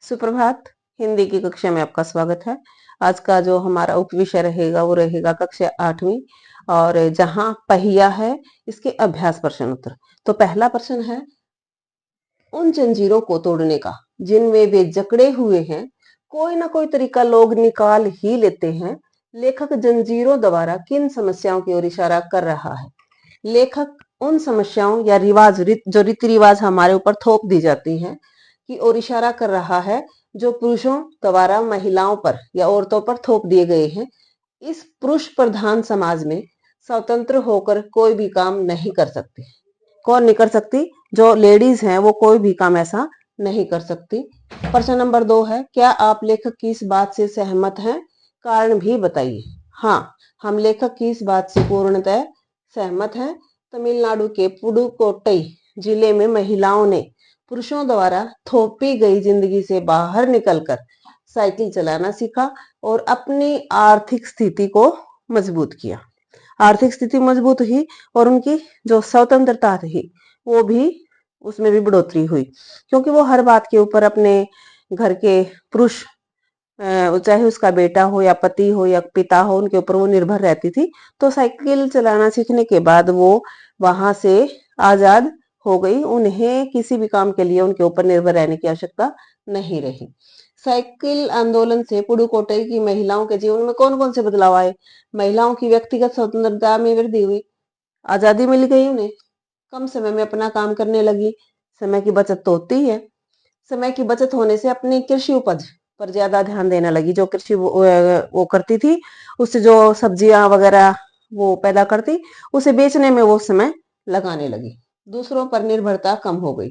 सुप्रभात। हिंदी की कक्षा में आपका स्वागत है। आज का जो हमारा उपविषय रहेगा वो रहेगा कक्षा 8वीं और जहां पहिया है इसके अभ्यास प्रश्न उत्तर। तो पहला प्रश्न है, उन जंजीरों को तोड़ने का जिनमें वे जकड़े हुए हैं कोई ना कोई तरीका लोग निकाल ही लेते हैं। लेखक जंजीरों द्वारा किन समस्याओं की ओर इशारा कर रहा है? लेखक उन समस्याओं या जो रीति रिवाज हमारे ऊपर थोप दी जाती हैं की ओर इशारा कर रहा है, जो पुरुषों द्वारा महिलाओं पर या औरतों पर थोप दिए गए हैं। इस पुरुष प्रधान समाज में स्वतंत्र होकर कोई भी काम नहीं कर सकती। कौन नहीं कर सकती? जो लेडीज हैं वो कोई भी काम ऐसा नहीं कर सकती। प्रश्न नंबर 2 है, क्या आप लेखक की इस बात से सहमत हैं? कारण भी बताइए। हाँ, हम लेखक की इस बात से पूर्णतः सहमत हैं। तमिलनाडु के पुडुकोट्टई जिले में महिलाओं ने पुरुषों द्वारा थोपी गई जिंदगी से बाहर निकलकर साइकिल चलाना सीखा और अपनी आर्थिक स्थिति को मजबूत किया। आर्थिक स्थिति मजबूत हुई और उनकी जो स्वतंत्रता थी वो भी उसमें भी बढ़ोतरी हुई, क्योंकि वो हर बात के ऊपर अपने घर के पुरुष चाहे उसका बेटा हो या पति हो या पिता हो उनके ऊपर वो निर्भर रहती थी। तो साइकिल चलाना सीखने के बाद वो वहां से आजाद हो गई। उन्हें किसी भी काम के लिए उनके ऊपर निर्भर रहने की आवश्यकता नहीं रही। साइकिल आंदोलन से पुडुकोट्टई की महिलाओं के जीवन में कौन कौन से बदलाव आए? महिलाओं की व्यक्तिगत स्वतंत्रता में वृद्धि हुई, आजादी मिल गई, उन्हें कम समय में अपना काम करने लगी। समय की बचत तो होती है। समय की बचत होने से अपनी कृषि उपज पर ज्यादा ध्यान देने लगी। जो कृषि वो करती थी, उससे जो सब्जियां वगैरह वो पैदा करती, उसे बेचने में वो समय लगाने लगी। दूसरों पर निर्भरता कम हो गई।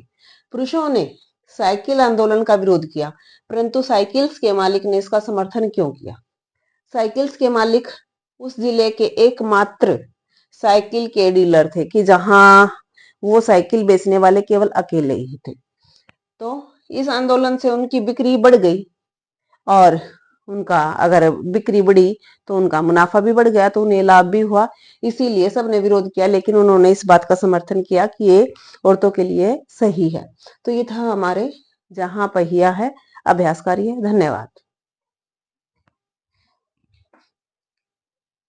पुरुषों ने साइकिल आंदोलन का विरोध किया, परंतु साइकिल्स के मालिक ने इसका समर्थन क्यों किया? साइकिल्स के मालिक उस जिले के एकमात्र साइकिल के डीलर थे कि जहां वो साइकिल बेचने वाले केवल अकेले ही थे। तो इस आंदोलन से उनकी बिक्री बढ़ गई और उनका अगर बिक्री बढ़ी तो उनका मुनाफा भी बढ़ गया, तो उन्हें लाभ भी हुआ। इसीलिए सबने विरोध किया, लेकिन उन्होंने इस बात का समर्थन किया कि ये औरतों के लिए सही है। तो ये था हमारे जहां पहिया है अभ्यास कार्य। धन्यवाद।